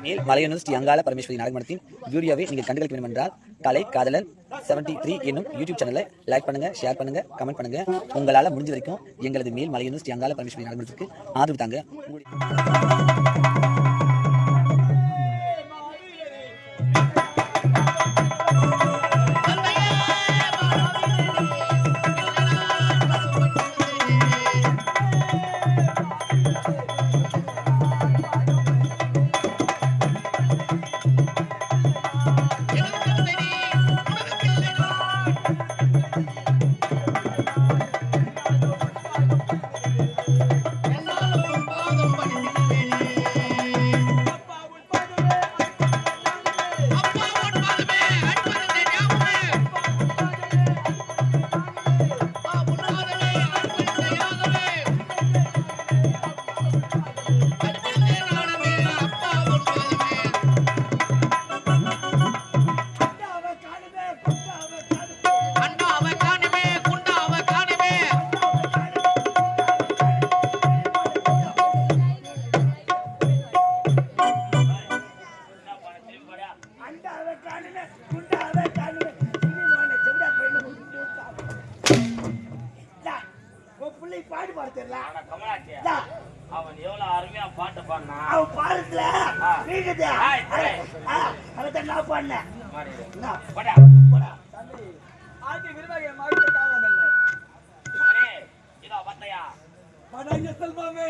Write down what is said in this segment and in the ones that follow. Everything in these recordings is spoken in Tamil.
மேல் மலையனூர் ஸ்ரீ அங்காள பரமேஸ்வரி நாடகமடத்தின் வீடியோவை நீங்கள் கண்டுகளிக்க வேண்டும் என்றால் கலை காதலர் 73 என்னும் யூடியூப் சேனலை லைக் பண்ணுங்க, ஷேர் பண்ணுங்க, கமெண்ட் பண்ணுங்க. உங்களால் முடிஞ்ச வரைக்கும் எங்களது மேல் மலையனூர் ஸ்ரீ அங்காள பரமேஸ்வரி நாடகமடத்திற்கு ஆதரவு தாங்க. அவன் எவ்வளவு அருமையா பாட்டு பாடினா அவன் பாடத்துல அதான் நான் பாடினேன். இதோ பார்த்தையா செல்வாமே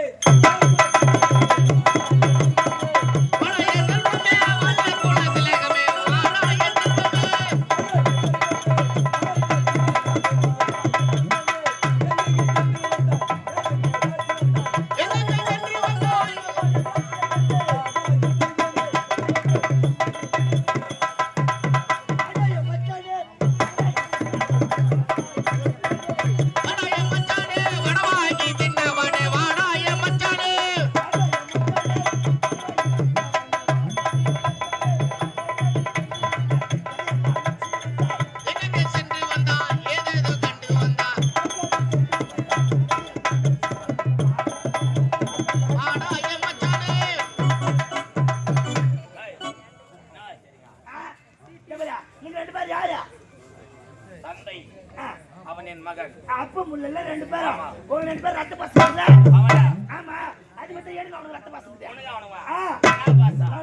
தந்தை அவன் என் மகன். அப்ப முள்ள ரெண்டு பேரும் ஒரு ரெண்டு பேர் ரத்த பாசம். ஆமா அது மட்டும் ஏன் அவனுக்கு ரத்த பாசம்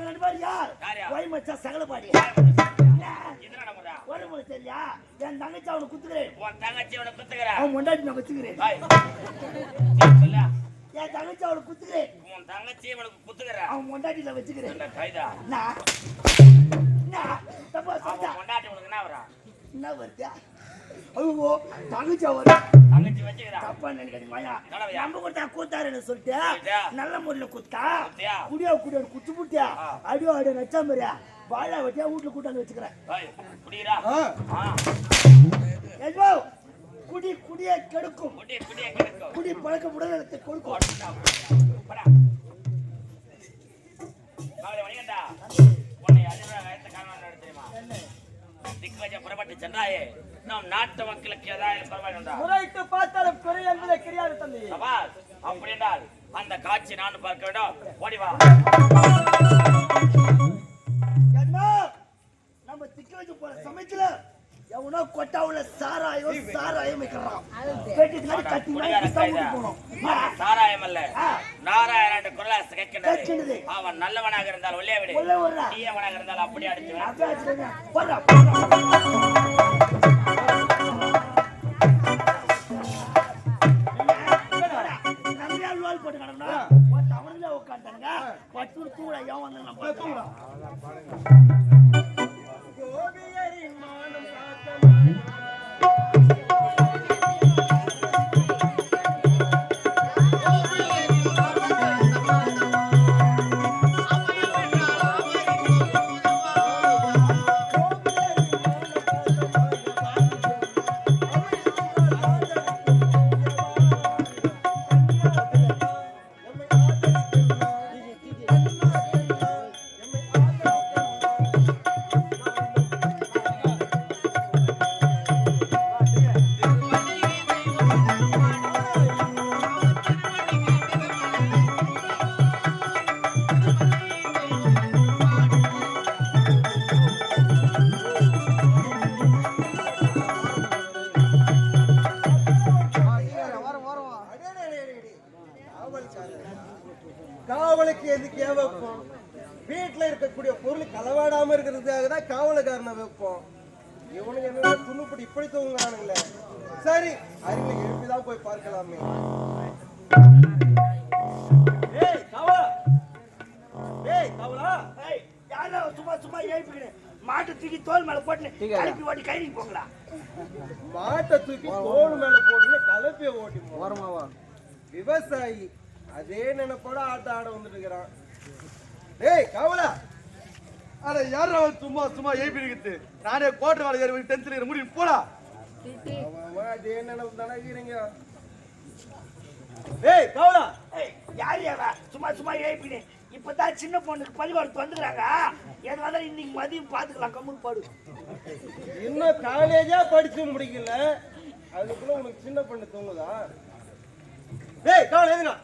ரெண்டு பேர் யார் ஒய் மச்சா சகலபாடி ஒரு முறை சரியா என் தங்கச்சி அவனை குத்துக்கிறேன். உன் தங்கச்சி அவனை குத்துக்கிறேன். அவன் முன்னாடி நான் வச்சுக்கிறேன். என் தங்கச்சி அவனை குத்துக்கிறேன். உன் தங்கச்சி அவனுக்கு குத்துக்கிறேன். அவன் முன்னாடி நான் வச்சுக்கிறேன். முன்னாடி உனக்கு என்ன வரா என்ன வருது? ஐயோ தங்கச்சி அவரு தங்கச்சி வச்சுக்கிறா தப்பா நினைக்காதீங்க மாயா. நம்ம கொடுத்தா கூத்தாருன்னு சொல்லிட்டு நல்ல முறையில குத்தா குடியா குடியா குத்து புட்டியா அடியோ அடியோ நச்சா மாதிரியா வாழை வட்டியா வீட்டுல கூட்டாந்து வச்சுக்கிறேன். குடி குடியை கெடுக்கும். குடி பழக்க உடல்நலத்தை கொடுக்கும். புறப்பட்டு சென்றாயே நாம் நாட்டு மக்களுக்கு ஏதாவது பரவாயில்லை முறையிட்டு பார்த்தாலும் குறை என்பதை கிடையாது தம்பி. அப்படி என்றால் அந்த காட்சி நான் பார்க்க வேண்டும். ஓடிவா. நம்ம திக்க வச்சு போற சமயத்துல எவனோ கொட்டாவுல சாராயம் வைக்கிறான். சாராயம் அல்ல நாராயணன் குரலாச கேட்கின்றது. அவன் நல்லவனாக இருந்தால் உள்ளே விடு, தீயவனாக இருந்தால் அப்படி அடிச்சு போட்டு கடனா தமிழ்ல உட்காந்துங்க பட்டு தூள ஏன் வந்து நம்ம காவலுக்கு எதுக்கு ஏன் வைப்போம்? வீட்டுல இருக்கக்கூடிய பொருள் களவாடாம இருக்கிறதுக்காக தான் காவலுக்காரனை வைப்போம். இவனுக்கு என்ன துணுப்படி இப்படி தூங்குறானுங்களே. சரி, அருகில எழுப்பிதான் போய் பார்க்கலாமே. ஏய் காவலா, ஏய் காவலா, ஏய் யாரோ சும்மா சும்மா ஏய்பிக்கிறேன். மாட்டு தூக்கி தோல் மேல போட்டு கலப்பி ஓட்டி கைக்கு போங்களா. மாட்டை தூக்கி தோல் மேல போட்டு கலப்பிய ஓட்டி போறமாவா? விவசாயி அதே நினைப்போட ஆட்ட ஆட வந்துட்டு இருக்கிறான். ஏய் காவலா, அட யாரா சும்மா சும்மா ஏபி இருக்குது. நானே கோட்டை வேலை ஏறி 10th இயர் முடி போடா. அவன் அதே நினைப்பு தானே இருக்கிறீங்க. ஏய் காவலா, ஏய் யார் யாரா சும்மா சும்மா ஏய்பிக்கிறேன். இப்பதான் சின்ன பொண்ணுக்கு பள்ளிக்கூடம் வந்துக்கிறாங்க. எதனால இன்னைக்கு மதியம் பாத்துக்கலாம். கம்முன்னு பாடு. இன்னும் காலேஜா படிச்சு முடிக்கல, அதுக்குள்ள உனக்கு சின்ன பொண்ணு தூங்குதா? ஏய் காவலா எதுனா?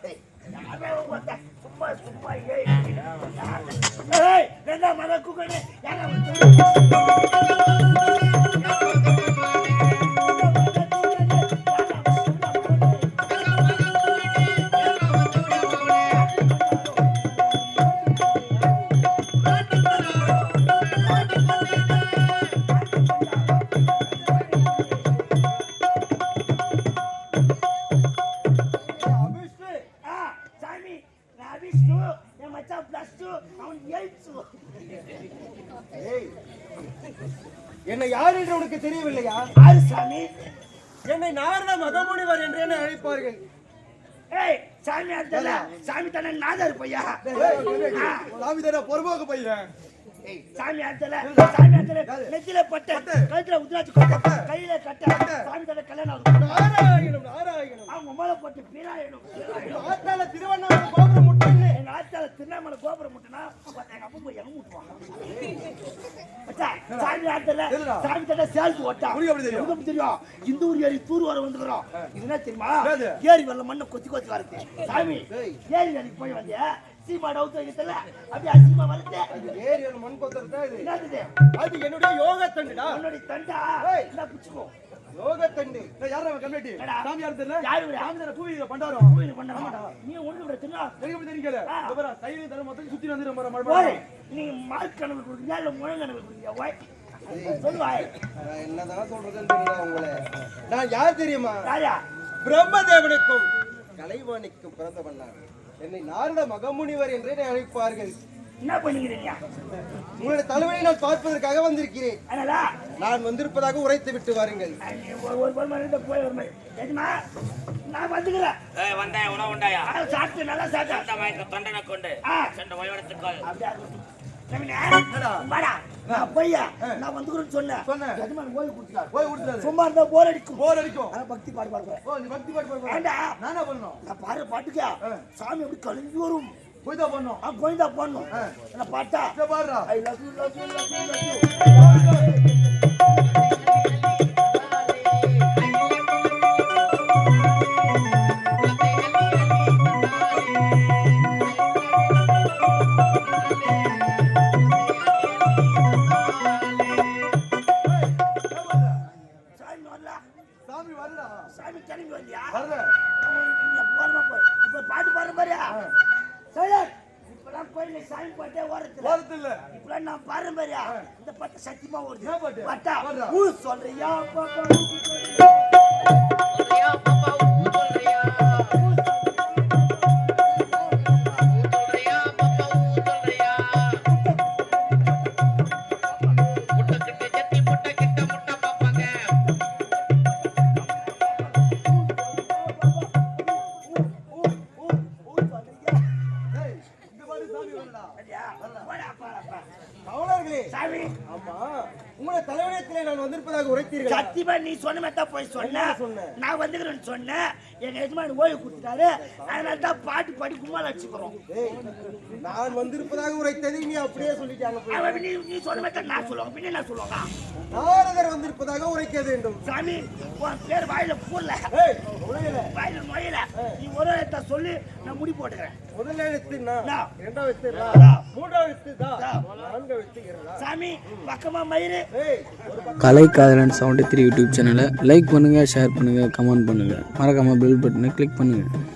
சும்மா சும்மா ஏய் ரெண்டா மர குக்கனே யாரா என்னை யார் என்று உனக்கு தெரியவில்லையா? ஆறு சாமி, என்னை நாரத மகமுனிவர் என்று என்ன அழைப்பார்கள். ஏய் சாமி அர்த்தல சாமி தானே நாதர் பையா. சாமி தானே பொறுப்பாக பையன். சாமி அர்த்தல நெத்தில பட்ட கழுத்துல உத்ராட்சி கொட்ட கையில கட்ட சாமி தானே கல்யாணம் ஆகும். நாராயணம் நாராயணம். அவங்க மேல போட்டு பீராயணும். ஆத்தால திருவண்ணாமலை கோபுரம் முட்டல. எங்க ஆத்தால திருவண்ணாமலை கோபுரம் முட்டனா எங்க அப்பா போய் எங்க முட்டுவாங்க. அச்சா சாமி அர்த்தல சாமி தானே சேல்ஸ் ஓட்டா. உங்களுக்கு தெரியும் இந்த ஊர் ஏறி தூர் வர வந்துறோம். இது என்ன தெரியுமா? ஏரி வரல மண்ணை கொத்தி கொத்தி வரது. சாமி ஏரி வரைக்கும் போய் வந்தியா சீமா டவுட் வைக்கல அப்படியே அசிமா வரது. அது ஏரியல் மண் கொத்தறதா இது? என்னது அது என்னுடைய யோக தண்டுடா. உன்னோட தண்டா என்ன புச்சுக்கோ யோக தண்டு. யாரா கம்யூனிட்டி சாமி யார் தெரியல. யாரு சாமி தர பூவில பண்டாரம் பூவில பண்டாரம். நீ ஒண்ணு பிரச்சனை எனக்கு தெரியல. பாரு கையில தர மொத்தம் சுத்தி வந்து நம்ம ஓய் நீ மார்க் கணக்கு கொடுக்கறியா இல்ல முழங்க கணக்கு கொடுக்கறியா? ஓய் சொல்லுவாய். நான் என்னதான் சொல்றதுன்னு தெரியல உங்களே. நான் யார் தெரியுமா? ராஜா பிரம்மதேவனுக்கும் கலைவாணிக்கும் பிறந்தவன் நான். என்னை நாரத மகமுனிவர் என்றே அழைப்பார்கள். என்ன பண்ணிக்கிறீங்க? உங்களுடைய தலைவனை நான் பார்ப்பதற்காக வந்திருக்கிறேன். அதனால நான் வந்திருப்பதாக உரைத்து விட்டு வாருங்கள். ஒரு மணி போய் ஒரு மணி எதுமா நான் வந்துக்கிறேன். வந்தாயா உணவு உண்டாயா? சாப்பிட்டு நல்லா சாப்பிட்டேன். அந்த மயக்க தொண்டனை கொண்டு சென்று ஓய்வெடுத்துக்கொள். அப்படியே நான் பையா நான் வந்துக்கிறேன்னு சொன்னேன். எஜமான் ஓய்வு கொடுத்தாரு. போய் கொடுத்தாரு. சும்மா இருந்தா போர் அடிக்கும். போர் அடிக்கும். ஆனா பக்தி பாடு பாடுறேன். ஓ நீ பக்தி பாட்டு பாடு. ஏண்டா நானா பண்ணனும்? நான் பாடுற பாட்டுக்கா சாமி அப்படி கலங்கி வரும். போய் தான் பண்ணனும். போய் தான் பண்ணணும். நான் பாட்டா இத பாடுறா. I love you love you love you love you. சாமி வரடா. சாமி கிளம்பி வந்தியா? வரல. இப்ப பாட்டு பாடுற மாதிரியா? சைலண்ட். இப்பெல்லாம் கோயில்ல சாமி பாட்டே ஓரத்துல. வரதில்ல. இப்பெல்லாம் நான் பாடுற மாதிரியா? இந்த பாட்டு சத்தியமா ஓடுது. என்ன பாட்டு? பாட்டா. பாடுறா. ஊ சொல்றியா பாப்பா சொல்றியா பாப்பா ஊ சொல்றியா? சொல்றியா பாப்பா ஊ சொல்றியா? முட்டை கிட்ட ஜட்டி முட்டை கிட்ட முட்டை பாப்பாங்க. ஏய் இந்த பாட்டு சாமி வரடா. சரியா? போடா போடா. கவலர்களே. சாமி ஆமா. உங்களுடைய தலைவனிடத்திலே நான் வந்திருப்பதாக உரைத்தீர்கள். சத்தியமா நீ சொன்ன மாதிரி தான் போய் சொன்ன. என்ன சொன்ன? நான் வந்துக்கிறேன்னு சொன்னேன். எங்க எஜமான் ஓய்வு கொடுத்துட்டாரு. அதனால தான் பாட்டு பாடி கும்மால அடிச்சுக்கிறோம். ஏய் நான் வந்திருப்பதாக உரைத்ததை நீ அப்படியே சொல்லிட்டாங்க போய். அவன் நீ சொன்ன மாதிரி தான் நான் சொல்லுவாங்க. பின்ன என்ன சொல்லுவாங்க? நாரதர் வந்திருப்பதாக உரைக்க வேண்டும். சாமி உன் பேர் வாயில பூரல. ஏய் உலகில வாயில நோயில. நீ ஒரு எழுத்த சொல்லி நான் முடி போட்டுக்கிறேன். முதல் எழுத்து நா, நா. இரண்டாவது எழுத்து ரா, ரா. மூன்றாவது எழுத்து தா, தா. நான்காவது எழுத்து இரா. சாமி பக்கமா மயிறு. ஏய் கலைக்காதலன் 73 யூடியூப் சேனலை லைக் பண்ணுங்கள், ஷேர் பண்ணுங்கள், கமெண்ட் பண்ணுங்கள், மறக்காமல் பெல் பட்டனை கிளிக் பண்ணுங்கள்.